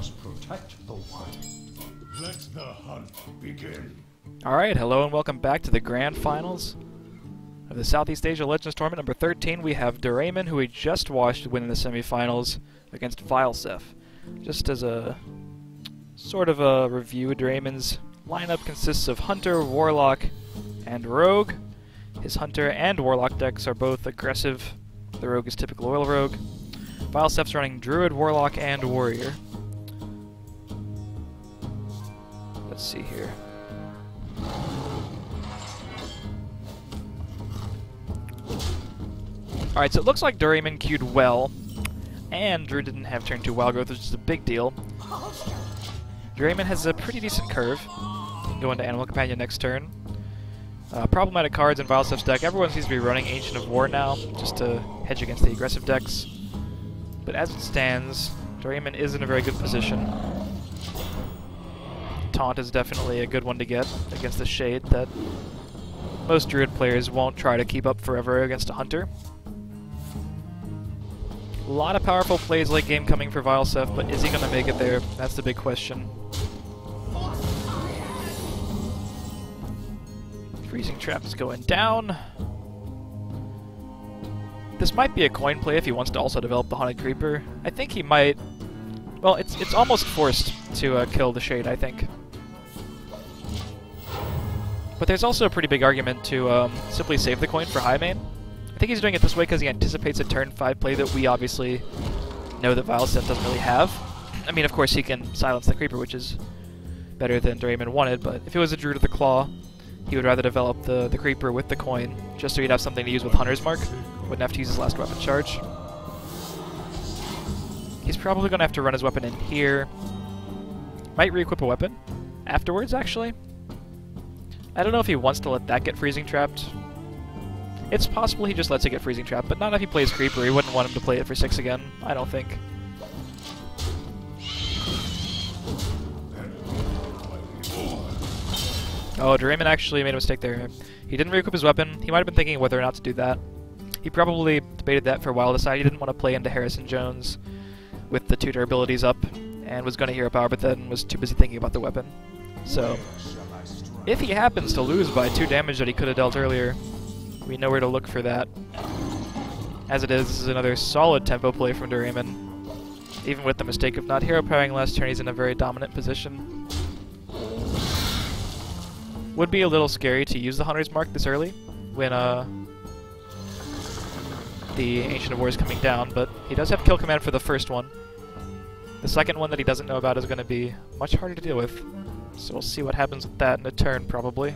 must protect the wild. Let the hunt begin. Alright, hello and welcome back to the Grand Finals of the Southeast Asia Legends Tournament number 13. We have Doraemon, who we just watched win in the semifinals against VileSeph. Just as a sort of a review, Doraemon's lineup consists of Hunter, Warlock, and Rogue. His Hunter and Warlock decks are both aggressive. The Rogue is typical oil Rogue. VileSeph's running Druid, Warlock, and Warrior. Let's see here. Alright, so it looks like Doraemon queued well, and Drew didn't have turn 2 wild growth, which is a big deal. Doraemon has a pretty decent curve. Go into Animal Companion next turn. Problematic cards in VileSeph's deck. Everyone seems to be running Ancient of War now, just to hedge against the aggressive decks. But as it stands, Doraemon is in a very good position. Taunt is definitely a good one to get against the Shade that most Druid players won't try to keep up forever against a Hunter. A lot of powerful plays late game coming for VileSeph, but is he going to make it there? That's the big question. Freezing Trap is going down. This might be a coin play if he wants to also develop the Haunted Creeper. I think he might... Well, it's almost forced to kill the Shade, I think. But there's also a pretty big argument to simply save the coin for high main. I think he's doing it this way because he anticipates a turn 5 play that we obviously know that VileSeph doesn't really have. I mean, of course, he can silence the Creeper, which is better than Doraemon wanted, but if it was a Druid of the Claw, he would rather develop the Creeper with the coin, just so he'd have something to use with Hunter's Mark. Wouldn't have to use his last weapon charge. He's probably going to have to run his weapon in here. Might re-equip a weapon afterwards, actually. I don't know if he wants to let that get freezing trapped. It's possible he just lets it get freezing trapped, but not if he plays Creeper. He wouldn't want him to play it for 6 again, I don't think. Oh, Doraemon actually made a mistake there. He didn't re-equip his weapon. He might have been thinking whether or not to do that. He probably debated that for a while, decided he didn't want to play into Harrison Jones with the tutor abilities up, and was going to hero power, but then was too busy thinking about the weapon. So, if he happens to lose by 2 damage that he could have dealt earlier, we know where to look for that. As it is, this is another solid tempo play from Doraemon. Even with the mistake of not hero powering last turn, he's in a very dominant position. Would be a little scary to use the Hunter's Mark this early, when the Ancient of War is coming down, but he does have kill command for the first one. The second one that he doesn't know about is going to be much harder to deal with, so we'll see what happens with that in a turn, probably.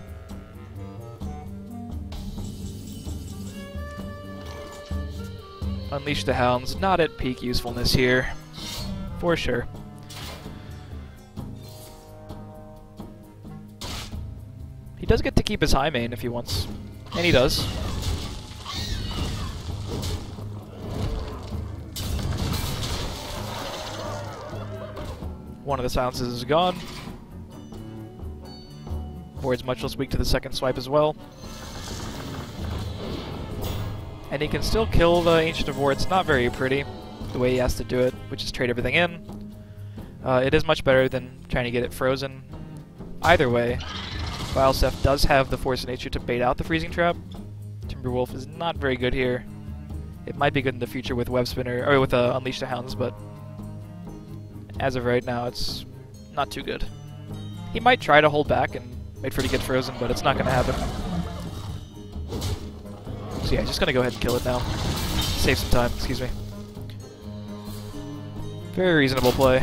Unleash the Hounds, not at peak usefulness here, for sure. He does get to keep his high main if he wants, and he does. One of the silences is gone. Board's much less weak to the second swipe as well. And he can still kill the Ancient of War. It's not very pretty, the way he has to do it, which is trade everything in. It is much better than trying to get it frozen. Either way, VileSeph does have the Force of Nature to bait out the Freezing Trap. Timberwolf is not very good here. It might be good in the future with Web Spinner, or with Unleash the Hounds, but as of right now, it's not too good. He might try to hold back and wait for it to get frozen, but it's not going to happen. So yeah, just going to go ahead and kill it now. Save some time, excuse me. Very reasonable play.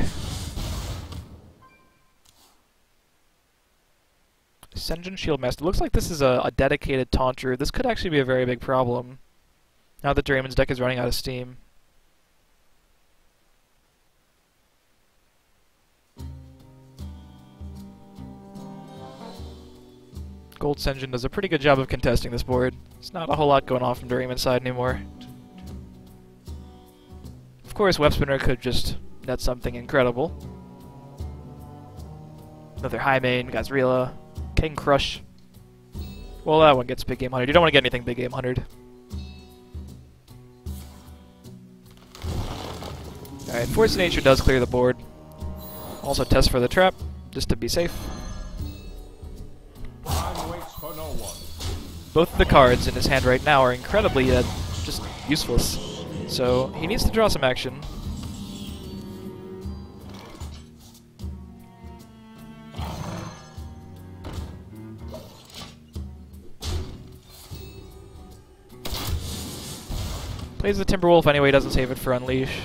Sen'jin Shieldmaster. Looks like this is a dedicated taunter. This could actually be a very big problem, now that Doraemon's deck is running out of steam. Gold Sen'jin does a pretty good job of contesting this board. There's not a whole lot going on from Doraemon's side anymore. Of course, Web Spinner could just net something incredible. Another high main, Gazrila, King Crush. Well, that one gets big game 100. You don't want to get anything big game 100. Alright, Force of Nature does clear the board. Also test for the trap, just to be safe. Time waits for no one. Both of the cards in his hand right now are incredibly just useless. So he needs to draw some action. Plays the Timberwolf anyway, doesn't save it for Unleash.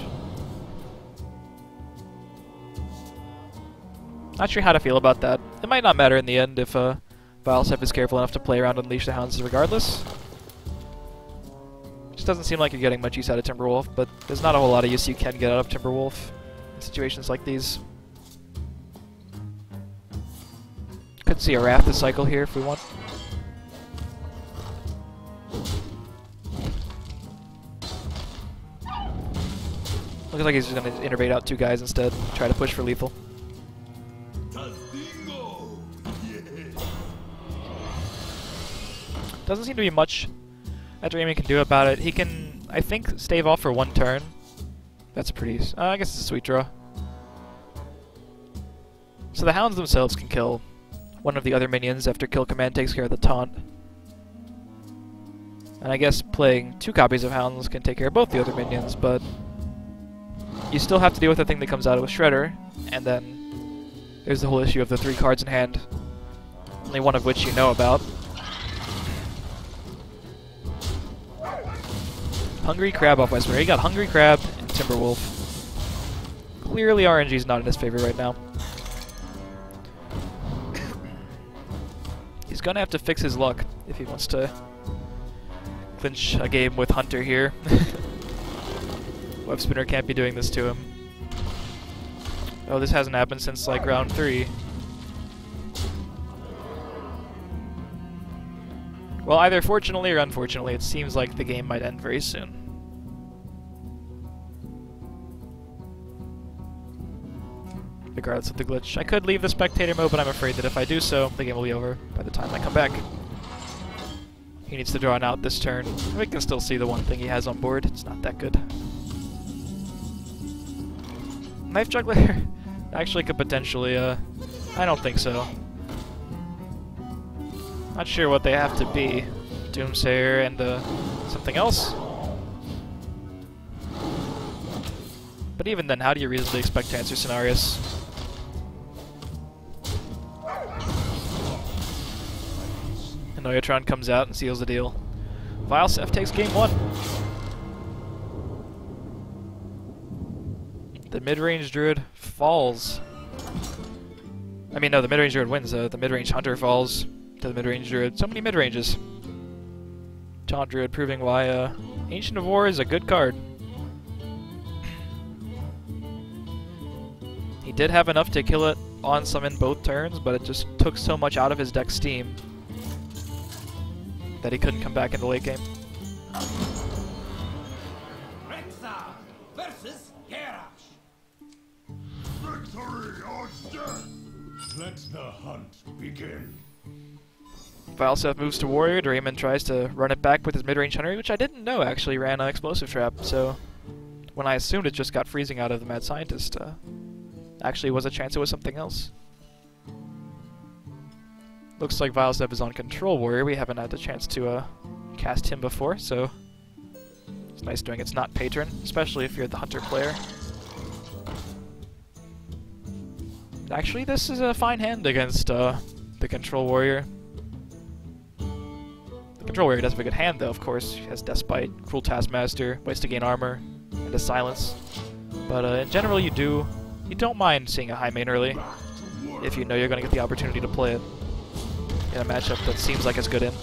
Not sure how to feel about that. It might not matter in the end if VileSeph is careful enough to play around Unleash the Hounds regardless. Just doesn't seem like you're getting much use out of Timberwolf, but there's not a whole lot of use you can get out of Timberwolf in situations like these. Could see a Wrath this cycle here if we want. Looks like he's just going to innervate out 2 guys instead, try to push for lethal. Doesn't seem to be much that Doraemon can do about it. He can, I think, stave off for 1 turn. That's a pretty... I guess it's a sweet draw. So the Hounds themselves can kill one of the other minions after kill command takes care of the taunt. And I guess playing 2 copies of Hounds can take care of both the other minions, but you still have to deal with the thing that comes out of a Shredder, and then there's the whole issue of the 3 cards in hand, only one of which you know about. Hungry Crab off Westmere. He got Hungry Crab and Timberwolf. Clearly RNG's not in his favor right now. He's gonna have to fix his luck if he wants to clinch a game with Hunter here. Web Spinner can't be doing this to him. Oh, this hasn't happened since like round 3. Well, either fortunately or unfortunately, it seems like the game might end very soon. Regardless of the glitch. I could leave the spectator mode, but I'm afraid that if I do so, the game will be over by the time I come back. He needs to draw an out this turn. We can still see the one thing he has on board. It's not that good. Knife Juggler actually could potentially, I don't think so. Not sure what they have to be. Doomsayer and something else. But even then, how do you reasonably expect to answer Cenarius? And Noyotron comes out and seals the deal. VileSeph takes game 1. The mid-range druid falls. I mean, no, the mid-range druid wins. The mid-range hunter falls to the mid-range druid. So many mid-ranges. Taunt druid proving why Ancient of War is a good card. He did have enough to kill it on summon both turns, but it just took so much out of his deck steam that he couldn't come back in the late game. Let the hunt begin. VileSeph moves to Warrior. Doraemon tries to run it back with his mid-range hunter, which I didn't know actually ran an Explosive Trap, so when I assumed it just got freezing out of the Mad Scientist, actually was a chance it was something else. Looks like VileSeph is on Control Warrior. We haven't had the chance to cast him before, so it's nice doing it's not Patron, especially if you're the Hunter player. Actually, this is a fine hand against the Control Warrior. The Control Warrior does have a good hand, though, of course. He has Despite, Cruel Taskmaster, ways to gain armor, and a Silence. But in general, you don't mind seeing a high main early if you know you're going to get the opportunity to play it in a matchup that seems like it's good in.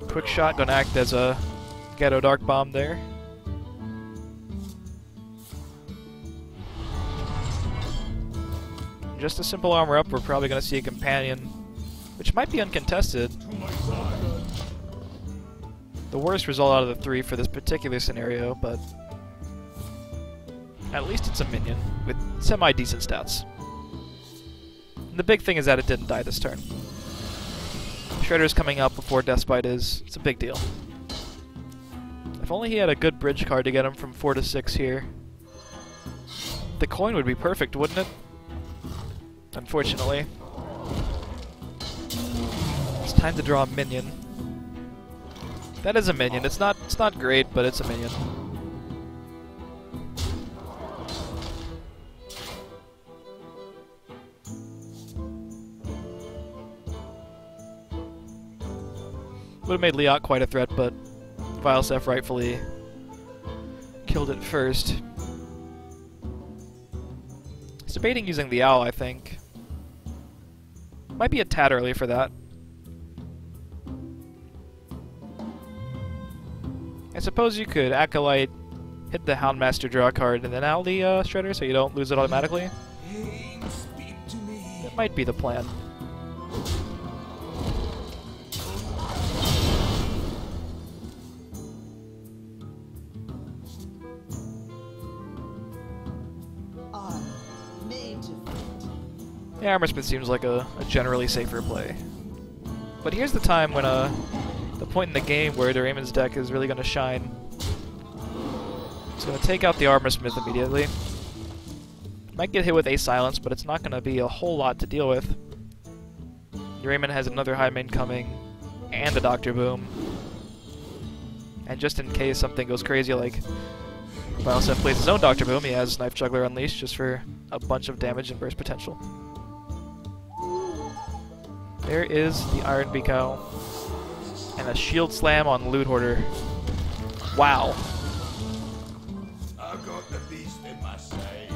Quick Shot going to act as a Ghetto Dark Bomb there. Just a simple armor up, we're probably going to see a companion, which might be uncontested. The worst result out of the 3 for this particular scenario, but at least it's a minion with semi-decent stats. And the big thing is that it didn't die this turn. Shredder's coming out before Despite is. It's a big deal. If only he had a good bridge card to get him from 4 to 6 here. The coin would be perfect, wouldn't it? Unfortunately. It's time to draw a minion. That is a minion. It's not great, but it's a minion. Would have made Liat quite a threat, but VileSeph rightfully killed it first. He's debating using the owl, I think. Might be a tad early for that. I suppose you could Acolyte, hit the Houndmaster, draw a card, and then owl the Shredder so you don't lose it automatically. That might be the plan. Yeah, Armorsmith seems like a generally safer play. But here's the time when the point in the game where Doraemon's deck is really going to shine. It's going to take out the Armorsmith immediately. Might get hit with a Silence, but it's not going to be a whole lot to deal with. Doraemon has another high main coming, and a Dr. Boom. And just in case something goes crazy like VileSeph plays his own Dr. Boom, he has Knife Juggler Unleashed just for a bunch of damage and burst potential. There is the Iron Beak Owl. And a Shield Slam on Loot Hoarder. Wow. I got the beast in my sights.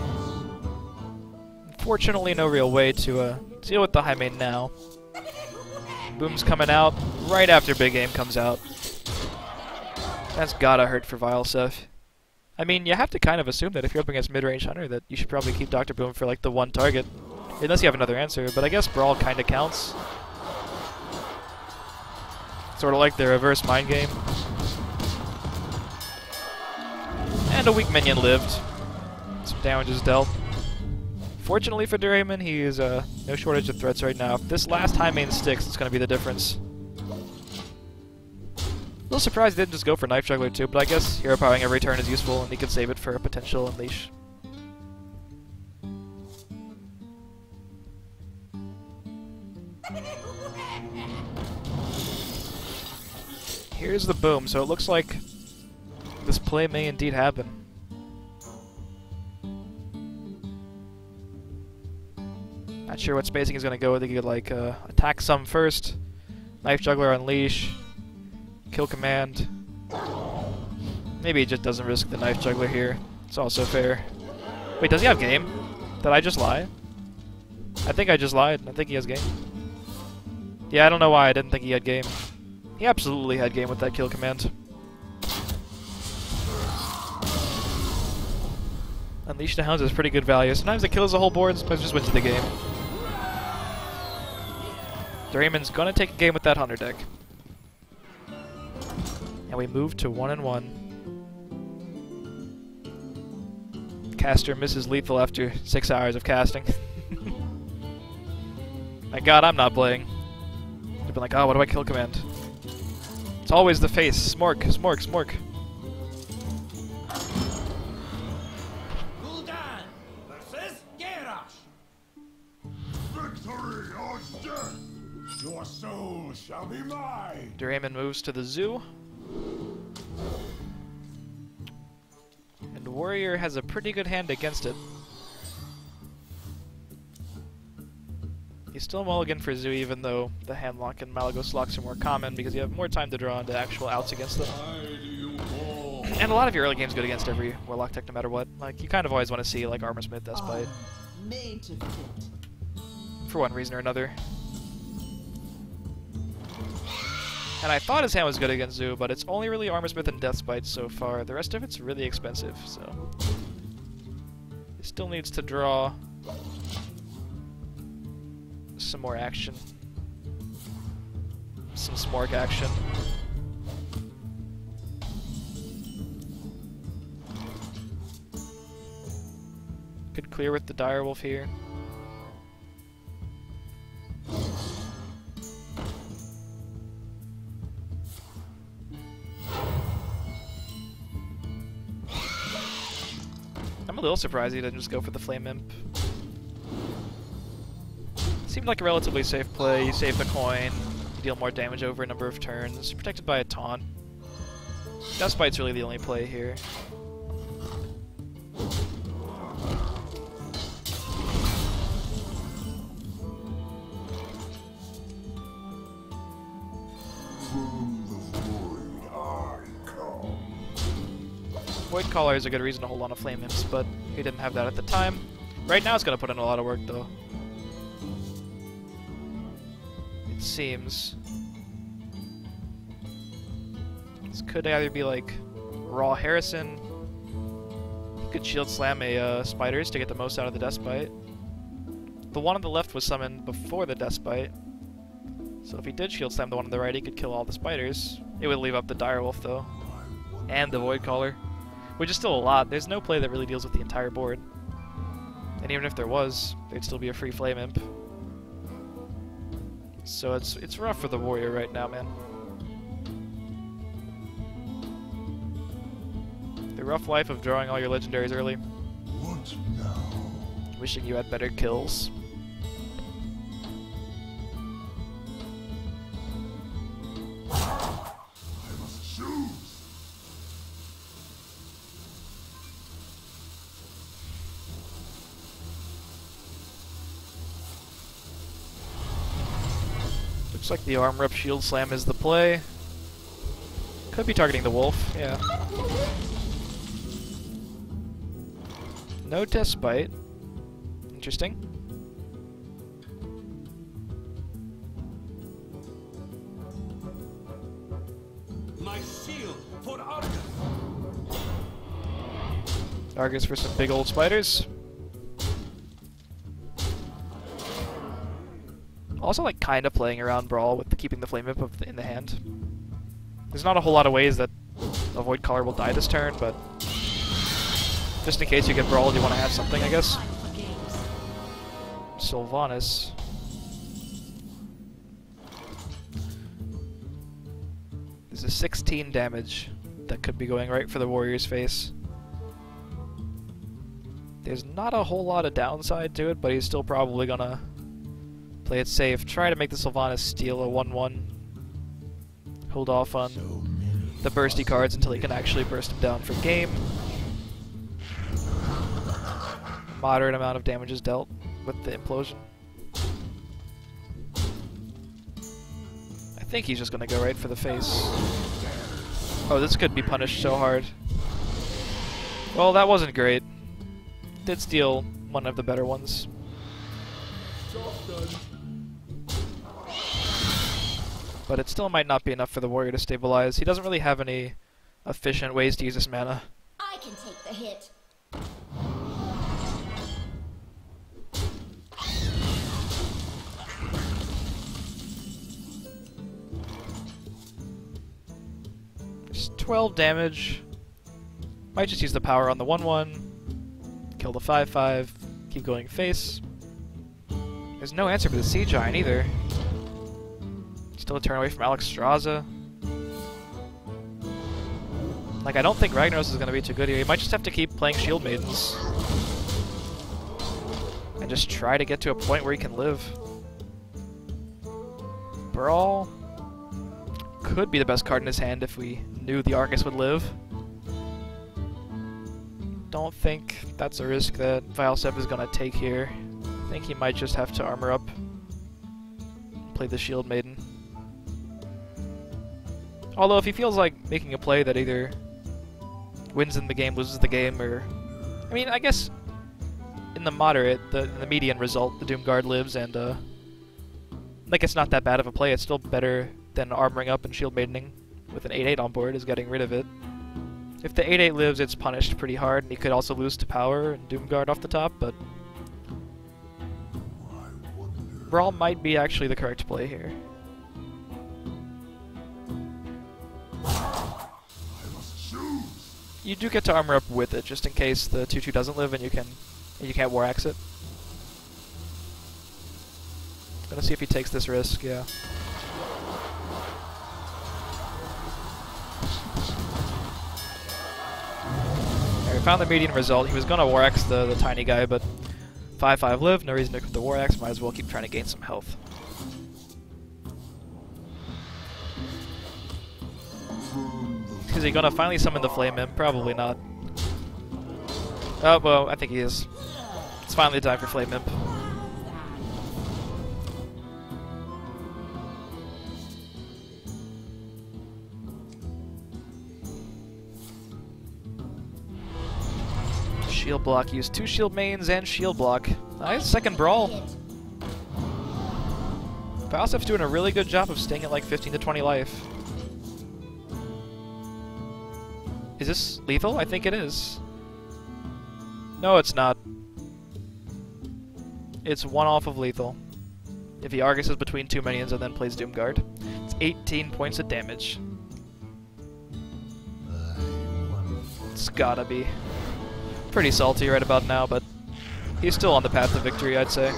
Unfortunately, no real way to deal with the high main now. Boom's coming out right after Big Game comes out. That's gotta hurt for VileSeph. I mean, you have to kind of assume that if you're up against mid-range Hunter that you should probably keep Dr. Boom for like the one target. Unless you have another answer, but I guess Brawl kinda counts. Sort of like the reverse mind game. And a weak minion lived. Some damage is dealt. Fortunately for Doraemon, he is no shortage of threats right now. If this last high main sticks, it's going to be the difference. A little surprised he didn't just go for Knife Juggler too, but I guess hero powering every turn is useful and he can save it for a potential Unleash. Here's the Boom, so it looks like this play may indeed happen. Not sure what spacing he's going to go with. He could like attack some first, Knife Juggler Unleash, Kill Command. Maybe he just doesn't risk the Knife Juggler here. It's also fair. Wait, does he have game? Did I just lie? I think I just lied. I think he has game. Yeah, I don't know why I didn't think he had game. He absolutely had game with that Kill Command. Unleash the Hounds is pretty good value. Sometimes it kills the whole board, sometimes it just wins the game. Doraemon's gonna take a game with that Hunter deck. And we move to 1-1. Caster misses lethal after 6 hours of casting. Thank God I'm not playing. I've been like, oh, what do I Kill Command? It's always the face. Smork, smork, smork. Gul'dan versus Garrosh. Victory or death. Your soul shall be mine. Doraemon moves to the zoo. And Warrior has a pretty good hand against it. He's still mulligan for Zoo, even though the Handlock and Malagos locks are more common because you have more time to draw into actual outs against them. And a lot of your early games good against every Warlock tech no matter what. Like, you kind of always want to see, like, Armorsmith, Despite. For one reason or another. And I thought his hand was good against Zoo, but it's only really Armorsmith and Deathspite so far. The rest of it's really expensive, so... He still needs to draw... some more action. Some Smork action. Could clear with the Direwolf here. I'm a little surprised he didn't just go for the Flame Imp. Seemed like a relatively safe play. You save the coin, you deal more damage over a number of turns, protected by a taunt. Dustbite's really the only play here. Void Caller is a good reason to hold on to Flame Imps, but he didn't have that at the time. Right now it's going to put in a lot of work, though. It seems. This could either be like Raw Harrison. He could Shield Slam a Spiders to get the most out of the Dustbite. The one on the left was summoned before the Dustbite. So if he did Shield Slam the one on the right, he could kill all the Spiders. It would leave up the Direwolf, though. And the Void Caller. Which is still a lot. There's no play that really deals with the entire board. And even if there was, there'd still be a free Flame Imp. So it's rough for the Warrior right now, man. The rough life of drawing all your legendaries early. What now? Wishing you had better kills. I must choose. Looks like the Armor Up Shield Slam is the play. Could be targeting the Wolf, yeah. No Despite. Interesting. My shield for Argus. Argus for some big old spiders. Also, like, kind of playing around Brawl with keeping the Flame Imp in the hand. There's not a whole lot of ways that a Void Caller will die this turn, but just in case you get Brawled, you want to have something, I guess. Sylvanas. There's a 16 damage that could be going right for the Warrior's face. There's not a whole lot of downside to it, but he's still probably gonna play it safe. Try to make the Sylvanas steal a 1-1. Hold off on the bursty cards until he can actually burst him down for game. Moderate amount of damage is dealt with the implosion. I think he's just gonna go right for the face. Oh, this could be punished so hard. Well, that wasn't great. Did steal one of the better ones. But it still might not be enough for the Warrior to stabilize. He doesn't really have any efficient ways to use this mana. I can take the hit. There's 12 damage. Might just use the power on the 1-1. Kill the 5-5. Keep going face. There's no answer for the Sea Giant either. Still a turn away from Alex Straza. Like, I don't think Ragnaros is going to be too good here. He might just have to keep playing Shield Maidens. And just try to get to a point where he can live. Brawl could be the best card in his hand if we knew the Argus would live. Don't think that's a risk that VileSeph is going to take here. I think he might just have to armor up. Play the Shield Maiden. Although if he feels like making a play that either wins in the game, loses the game, or... I mean, I guess in the moderate, the median result, the Doomguard lives, and like, it's not that bad of a play. It's still better than armoring up and Shield Maidening with an 8-8 on board, is getting rid of it. If the 8-8 lives, it's punished pretty hard, and he could also lose to power and Doomguard off the top, but Brawl might be actually the correct play here. You do get to armor up with it, just in case the 2-2 doesn't live and you can't War Axe it. Gonna see if he takes this risk, yeah. found the median result. He was gonna War Axe the tiny guy, but 5/5 live, no reason to equip the War Axe, might as well keep trying to gain some health. Is he gonna finally summon the Flame Imp? Probably not. Oh, well, I think he is. It's finally time for Flame Imp. Shield block, use 2 shield mains and shield block. Nice, second brawl. VileSeph's doing a really good job of staying at like 15 to 20 life. Is this lethal? I think it is. No, it's not. It's 1 off of lethal. If he Arguses between 2 minions and then plays Doomguard. It's 18 points of damage. It's gotta be. Pretty salty right about now, but he's still on the path to victory, I'd say.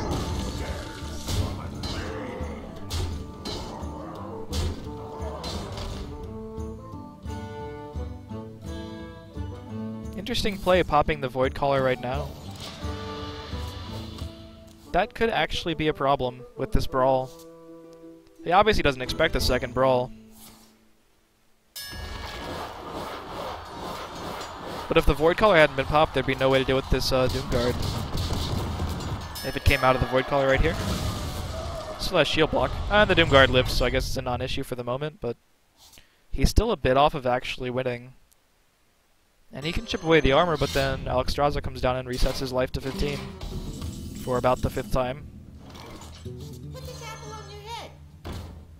Interesting play popping the Void Caller right now. That could actually be a problem with this brawl. He obviously doesn't expect a second brawl. But if the Void Caller hadn't been popped, there'd be no way to deal with this Doomguard. If it came out of the Void Caller right here. Still has shield block. And the Doomguard lives, so I guess it's a non-issue for the moment, but he's still a bit off of actually winning. And he can chip away the armor, but then Alexstrasza comes down and resets his life to 15 for about the 5th time.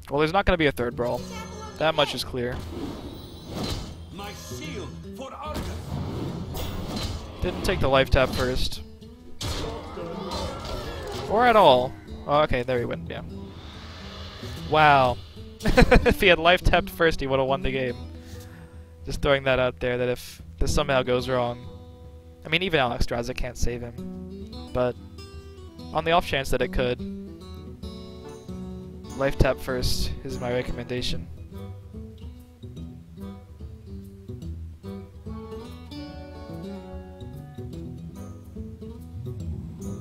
Well, there's not going to be a third brawl. That much is clear. My shield for Argus. Didn't take the life tap first. Or at all. Oh, okay, there he went, yeah. Wow. If he had life tapped first, he would have won the game. Just throwing that out there, that if this somehow goes wrong... I mean, even Alexstrasza can't save him. But on the off chance that it could, life tap first is my recommendation.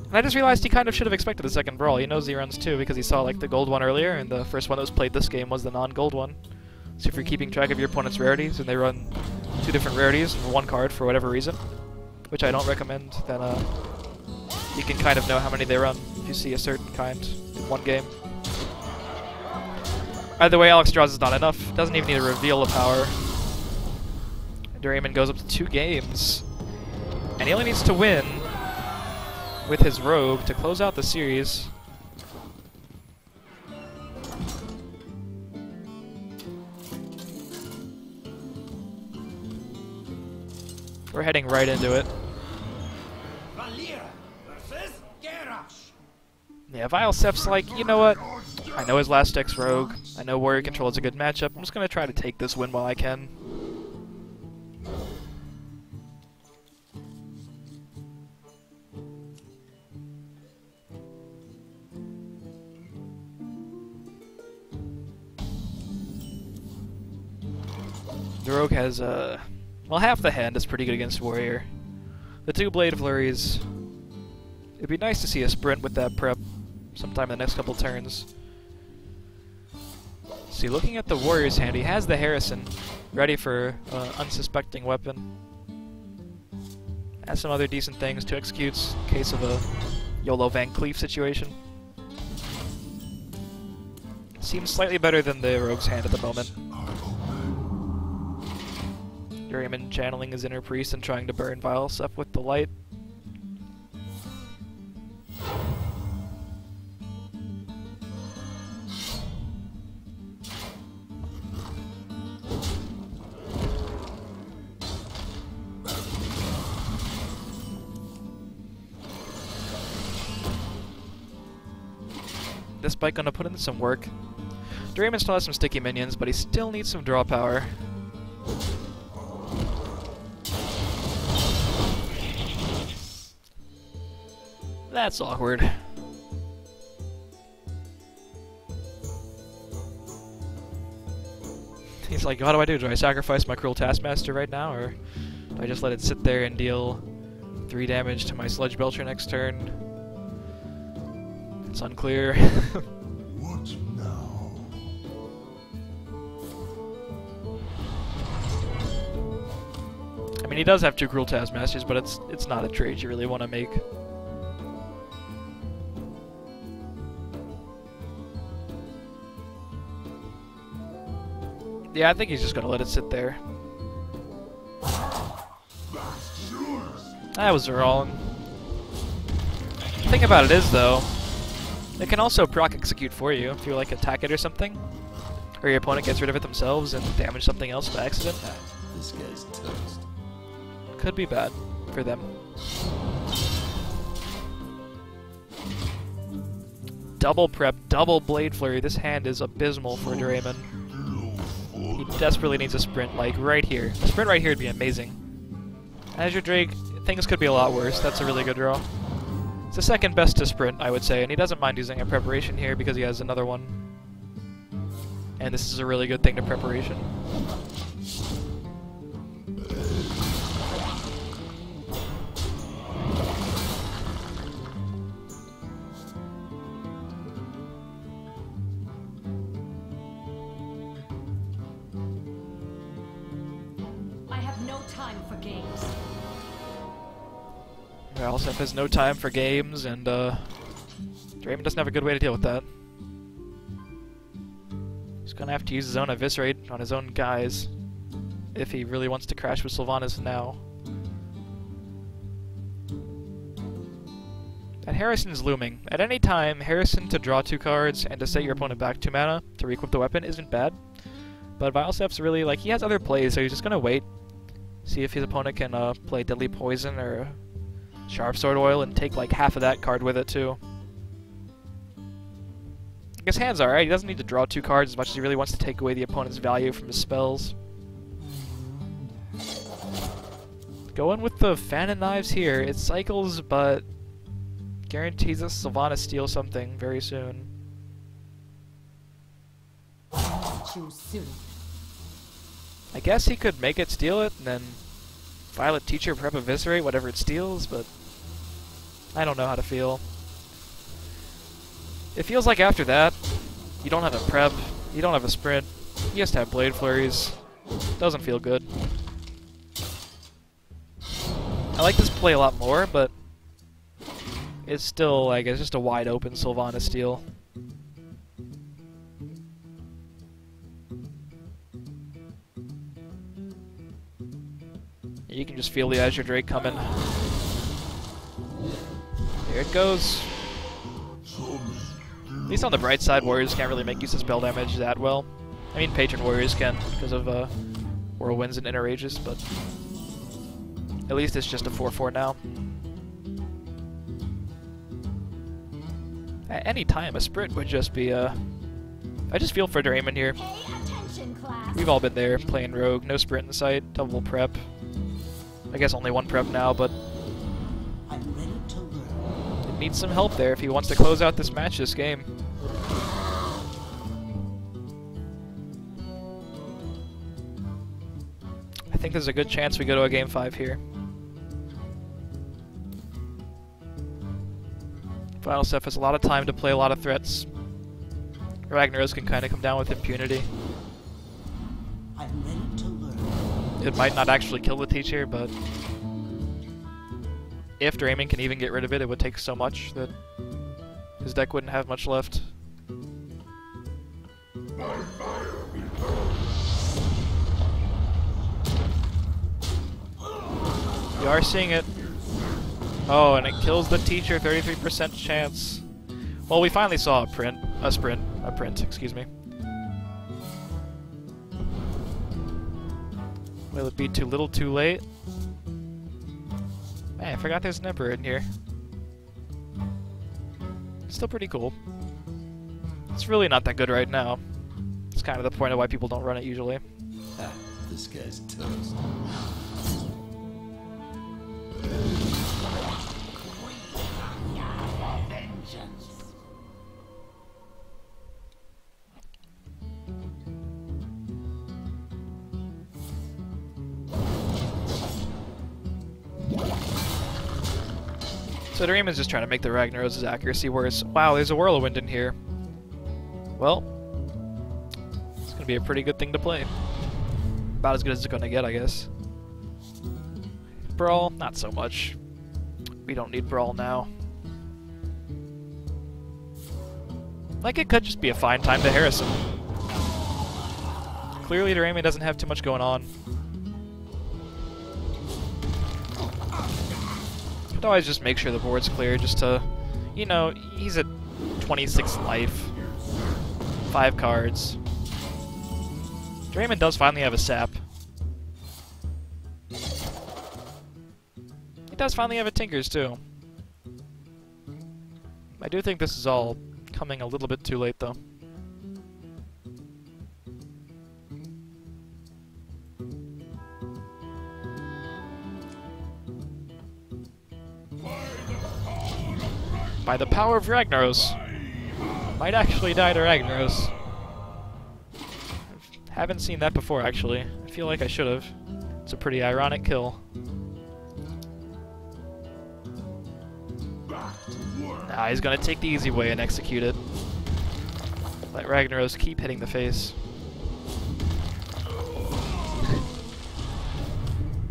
And I just realized he kind of should have expected a second brawl. He knows he runs 2 because he saw like the gold one earlier, and the first one that was played this game was the non-gold one. So if you're keeping track of your opponent's rarities and they run 2 different rarities for 1 card for whatever reason, which I don't recommend, then you can kind of know how many they run if you see a certain kind in 1 game. Either way, Alexstrasza is not enough. Doesn't even need to reveal the power. Doraemon goes up to 2 games. And he only needs to win with his rogue to close out the series. We're heading right into it. Yeah, VileSeph's like, you know what? I know his last deck's rogue. I know Warrior Control is a good matchup. I'm just gonna try to take this win while I can. The rogue has, well, half the hand is pretty good against Warrior. The 2 Blade Flurries. It'd be nice to see a sprint with that prep sometime in the next couple turns. See, looking at the Warrior's hand, he has the Harrison ready for unsuspecting weapon. Has some other decent things to execute in case of a YOLO Van Cleef situation. Seems slightly better than the Rogue's hand at the moment. Doraemon channeling his inner priest and trying to burn VileSeph with the light. This bike gonna put in some work. Doraemon still has some sticky minions, but he still needs some draw power. That's awkward. He's like, what do? Do I sacrifice my cruel taskmaster right now, or Do I just let it sit there and deal 3 damage to my Sludge Belcher next turn? It's unclear. What now? I mean, he does have 2 Cruel Taskmasters, but it's not a trade you really want to make. Yeah, I think he's just gonna let it sit there. That was wrong. The thing about it is, though, it can also proc execute for you if you like attack it or something, or your opponent gets rid of it themselves and damage something else by accident. This guy's toast. Could be bad for them. Double prep, double Blade Flurry. This hand is abysmal for Doraemon. He desperately needs a sprint, like right here. A sprint right here would be amazing. Azure Drake, things could be a lot worse. That's a really good draw. It's the second best to sprint, I would say, and he doesn't mind using a preparation here because he has another one. And this is a really good thing to preparation. VileSeph has no time for games, and Doraemon doesn't have a good way to deal with that. He's gonna have to use his own Eviscerate on his own guys if he really wants to crash with Sylvanas now. And Harrison's looming. At any time, Harrison to draw 2 cards and to set your opponent back 2 mana to re-equip the weapon isn't bad. But VileSeph's really, like, he has other plays, so he's just gonna wait. See if his opponent can play Deadly Poison or Sharp Sword Oil and take like half of that card with it too. His hand's alright, he doesn't need to draw 2 cards as much as he really wants to take away the opponent's value from his spells. Going with the Fan and Knives here, it cycles but guarantees us Sylvanas steal something very soon. Too soon. I guess he could make it steal it and then Violet Teacher prep Eviscerate whatever it steals, but I don't know how to feel. It feels like after that, you don't have a prep, you don't have a sprint, you just have Blade Flurries. Doesn't feel good. I like this play a lot more, but it's still, like, it's just a wide open Sylvanas steal. You can just feel the Azure Drake coming. There it goes. At least on the bright side, Warriors can't really make use of spell damage that well. I mean, Patron Warriors can because of Whirlwinds and Inner Rages, but at least it's just a 4/4 now. At any time, a sprint would just be I just feel for Doraemon here. Pay attention, class. We've all been there, playing Rogue, no sprint in sight, double prep. I guess only 1 prep now, but I'm ready to learn. it needs some help there if he wants to close out this match, this game. I think there's a good chance we go to a Game 5 here. VileSeph has a lot of time to play a lot of threats. Ragnaros can kind of come down with impunity. I'm ready to learn. It might not actually kill the teacher, but if Doraemon can even get rid of it, it would take so much that his deck wouldn't have much left. You are seeing it. Oh, and it kills the teacher, 33% chance. Well, we finally saw a print, excuse me. Will it be too little too late? Man, I forgot there's an Emperor in here. Still pretty cool. It's really not that good right now. It's kind of the point of why people don't run it usually. Ah, this guy's toast. So Doraemon's just trying to make the Ragnaros' accuracy worse. Wow, there's a Whirlwind in here. Well, it's gonna be a pretty good thing to play. About as good as it's gonna get, I guess. Brawl, not so much. We don't need Brawl now. Like, it could just be a fine time to Harrison. Clearly, Doraemon doesn't have too much going on. Could always just make sure the board's clear, just to, you know, he's at 26 life. 5 cards. Doraemon does finally have a sap. He does finally have a Tinkers, too. I do think this is all coming a little bit too late, though. By the power of Ragnaros. Might actually die to Ragnaros. Haven't seen that before, actually. I feel like I should have. It's a pretty ironic kill. Nah, he's gonna take the easy way and execute it. Let Ragnaros keep hitting the face.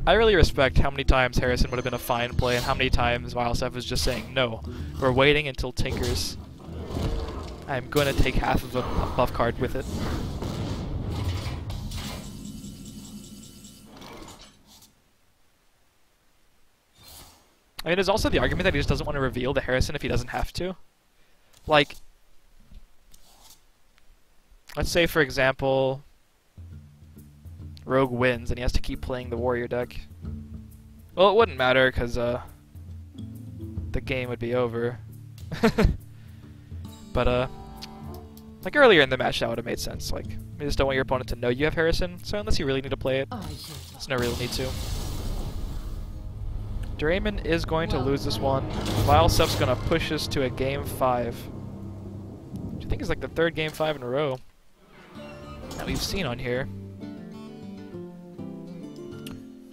I really respect how many times Harrison would have been a fine play and how many times VileSeph was just saying, no, we're waiting until Tinkers. I'm going to take half of a buff card with it. I mean, there's also the argument that he just doesn't want to reveal to Harrison if he doesn't have to. Like, let's say, for example, Rogue wins and he has to keep playing the warrior deck. Well, it wouldn't matter because the game would be over. But like earlier in the match that would have made sense. Like, you just don't want your opponent to know you have Harrison, so unless you really need to play it, there's no real need to. Doraemon is going to lose this one. VileSeph's going to push us to a game 5. Which I think is like the 3rd game 5 in a row that we've seen on here.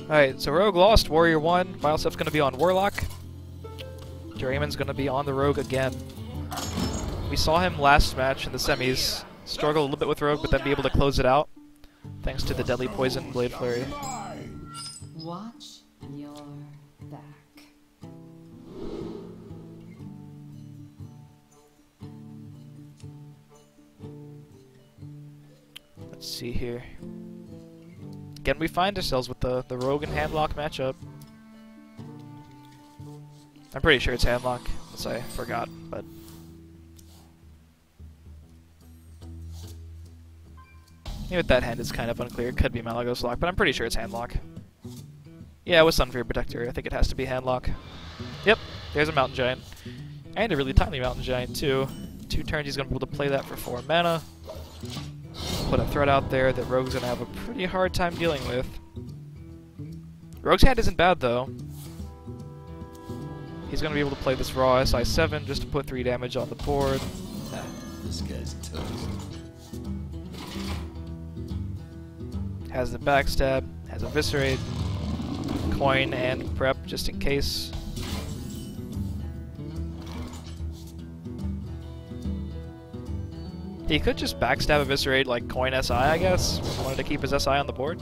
Alright, so Rogue lost, Warrior won. VileSeph's going to be on Warlock. Doraemon's going to be on the Rogue again. We saw him last match in the semis struggle a little bit with Rogue, but then be able to close it out thanks to the Deadly Poison Blade Flurry. Watch your back. Let's see here. Again, we find ourselves with the Rogue and Handlock matchup. I'm pretty sure it's Handlock, unless I forgot, but... Even with that hand, it's kind of unclear. It could be Malagos Lock, but I'm pretty sure it's Handlock. Yeah, with Sunfear Protector, I think it has to be Handlock. Yep, there's a Mountain Giant. And a really tiny Mountain Giant, too. 2 turns, he's going to be able to play that for 4 mana. Put a threat out there that Rogue's going to have a pretty hard time dealing with. Rogue's hand isn't bad, though. He's going to be able to play this raw SI7 just to put 3 damage on the board. This guy's toast. Has the backstab, has eviscerate, coin, and prep just in case. He could just backstab eviscerate like coin SI, I guess. If he wanted to keep his SI on the board.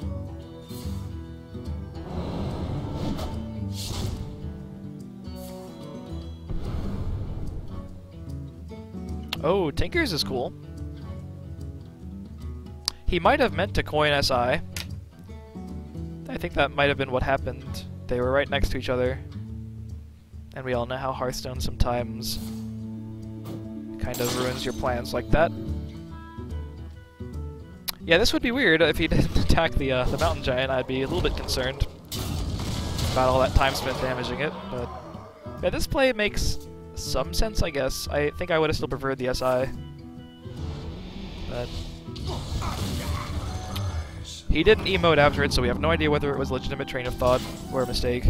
Oh, Tinkers is cool. He might have meant to coin SI. I think that might have been what happened. They were right next to each other. And we all know how Hearthstone sometimes kind of ruins your plans like that. Yeah, this would be weird if he didn't attack the Mountain Giant. I'd be a little bit concerned about all that time spent damaging it. But yeah, this play makes some sense, I guess. I think I would have still preferred the SI. But he didn't emote after it, so we have no idea whether it was a legitimate train of thought or a mistake.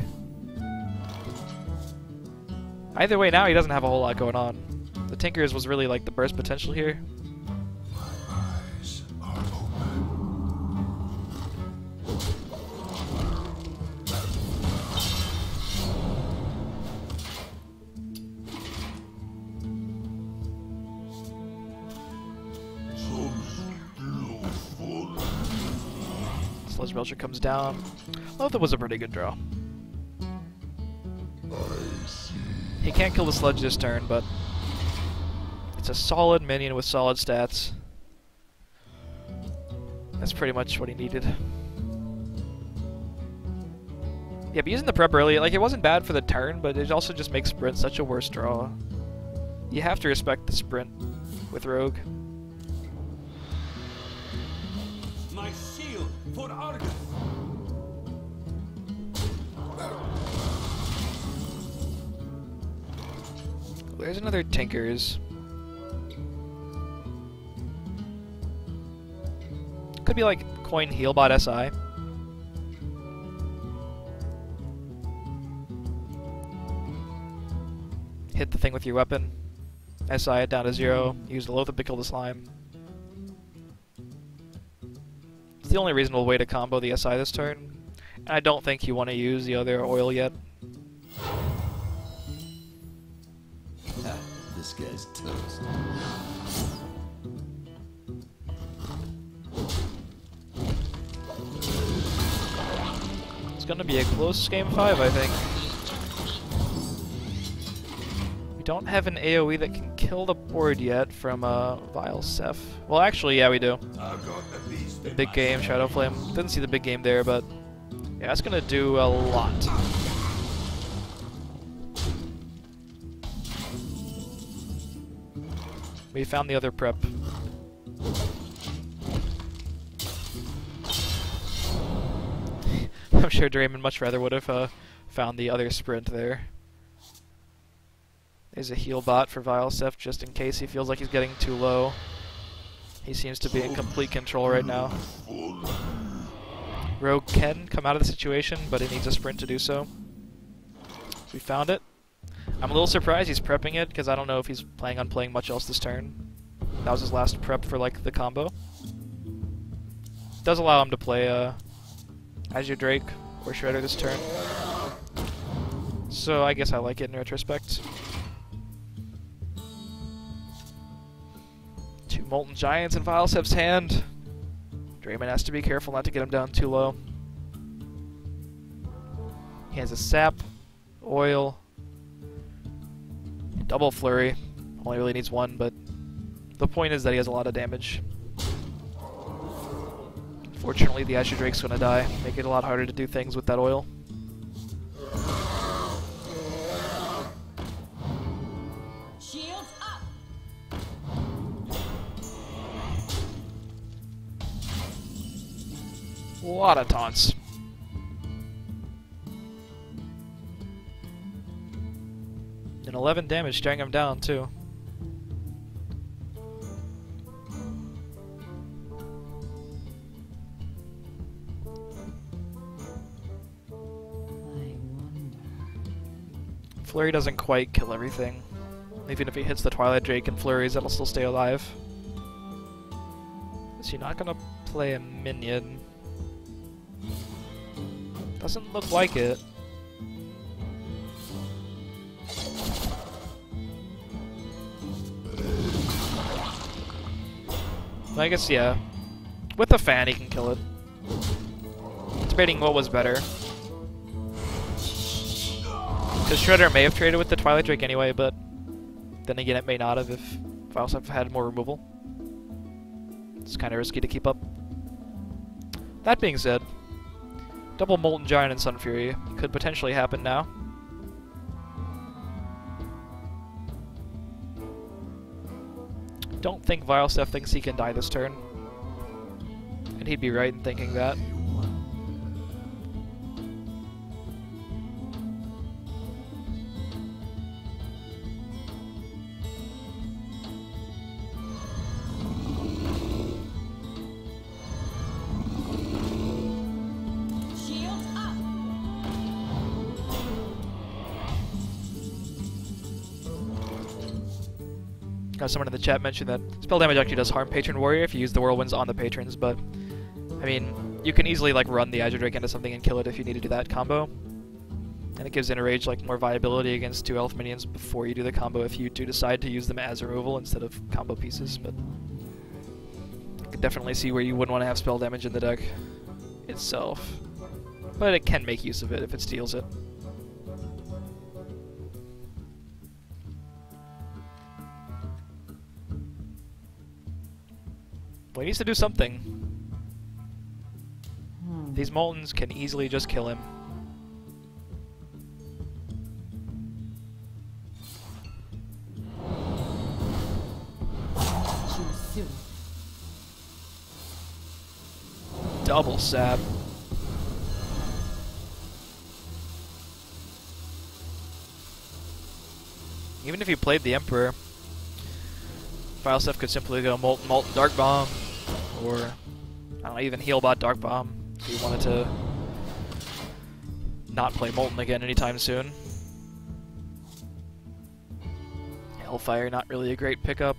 Either way, now he doesn't have a whole lot going on. The Tinkers was really like the burst potential here. Eyes are open. Sludge Belcher comes down. Well, that was a pretty good draw. He can't kill the Sludge this turn, but it's a solid minion with solid stats. That's pretty much what he needed. Yeah, but using the prep early, like, it wasn't bad for the turn, but it also just makes sprint such a worse draw. You have to respect the sprint with Rogue. My shield for Argus. There's another Tinkers. Could be like coin Healbot SI. Hit the thing with your weapon. SI it down to 0. Use the Loatheb to kill the slime. It's the only reasonable way to combo the SI this turn. And I don't think you want to use the other oil yet. This guy's toast. It's gonna be a close game 5, I think. We don't have an AoE that can kill the board yet from VileSeph. Well, actually, yeah, we do. The big game, Shadow Flame. Didn't see the big game there, but yeah, that's gonna do a lot. We found the other prep. I'm sure Doraemon much rather would have found the other sprint there. There's a heal bot for VileSeph just in case he feels like he's getting too low. He seems to be in complete control right now. Rogue can come out of the situation, but it needs a sprint to do so. We found it. I'm a little surprised he's prepping it, because I don't know if he's planning on playing much else this turn. That was his last prep for, like, the combo. Does allow him to play Azure Drake or Shredder this turn. So I guess I like it in retrospect. 2 Molten Giants in VileSeph's hand. Doraemon has to be careful not to get him down too low. He has a Sap, Oil, Double Flurry. Only really needs 1, but the point is that he has a lot of damage. Fortunately, the Azure Drake's gonna die, make it a lot harder to do things with that oil. Shields up. A lot of taunts. And 11 damage, staring him down, too. Flurry doesn't quite kill everything. Even if he hits the Twilight Drake and flurries, that'll still stay alive. Is he not gonna play a minion? Doesn't look like it. I guess, yeah. With a fan, he can kill it. Debating what was better. Because Shredder may have traded with the Twilight Drake anyway, but then again, it may not have if VileSeph had more removal. It's kind of risky to keep up. That being said, double Molten Giant and Sun Fury could potentially happen now. Don't think VileSeph thinks he can die this turn. And he'd be right in thinking that. Shields up. Someone in the chat mentioned that spell damage actually does harm Patron Warrior if you use the Whirlwinds on the Patrons, but I mean, you can easily like run the Azure Drake into something and kill it if you need to do that combo. And it gives Inner Rage like more viability against 2 elf minions before you do the combo if you do decide to use them as removal instead of combo pieces, but I could definitely see where you wouldn't want to have spell damage in the deck. itself. But it can make use of it if it steals it. Well, he needs to do something. These Moltons can easily just kill him. Double sap. Even if you played the Emperor, VileSeph could simply go Molten, Molten, Dark Bomb, or I don't know, even Healbot Dark Bomb if you wanted to not play Molten again anytime soon. Hellfire, not really a great pickup.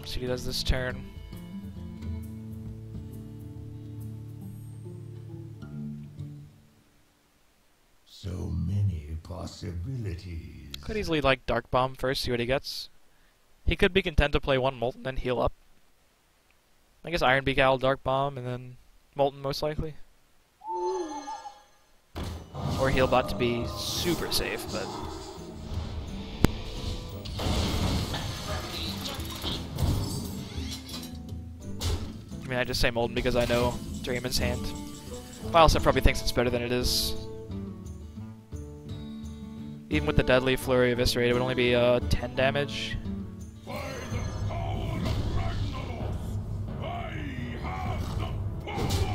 See what he does this turn. So many possibilities. Could easily like Dark Bomb first, see what he gets. He could be content to play one Molten and heal up. I guess Iron Beak Owl, Dark Bomb, and then Molten most likely. Or Healbot to be super safe, but... I mean, I just say Molten because I know Doraemon's hand. VileSeph probably thinks it's better than it is. Even with the Deadly Flurry Eviscerate, it would only be 10 damage. By the power of Ragnaros, I have the power!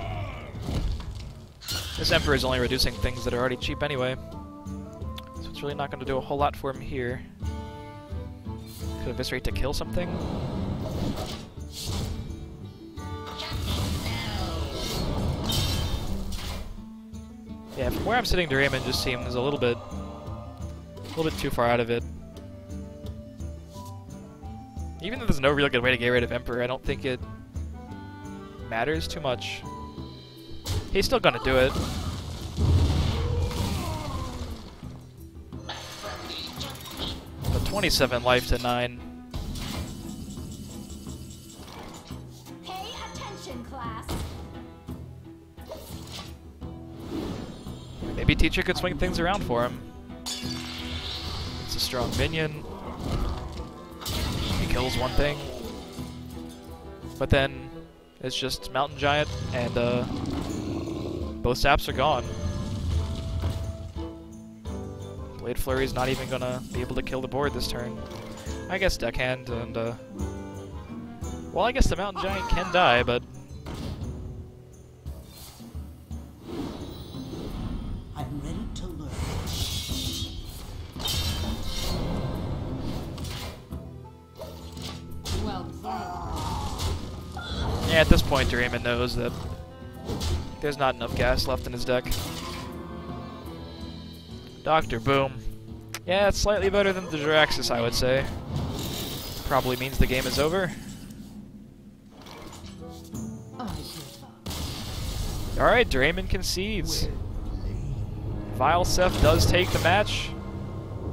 This Emperor is only reducing things that are already cheap anyway. So it's really not going to do a whole lot for him here. Could Eviscerate to kill something? Yeah, from where I'm sitting, Doraemon just seems a little bit too far out of it. Even though there's no real good way to get rid of Emperor, I don't think it matters too much. He's still gonna do it. But 27 life to 9. Pay attention, class. Maybe Teacher could swing things around for him. It's a strong minion. He kills one thing. But then it's just Mountain Giant and both saps are gone. Blade Flurry's not even gonna be able to kill the board this turn. I guess Deckhand and well, I guess the Mountain Giant can die, but I'm ready to learn. Well played. yeah, at this point Doraemon knows that there's not enough gas left in his deck. Dr. Boom. Yeah, it's slightly better than the Jiraxis, I would say. Probably means the game is over. Alright, Doraemon concedes. VileSeph does take the match.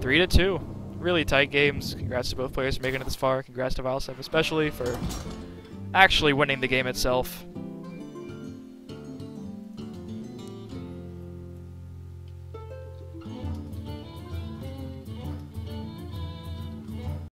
3-2. Really tight games. Congrats to both players for making it this far. Congrats to VileSeph especially for actually winning the game itself.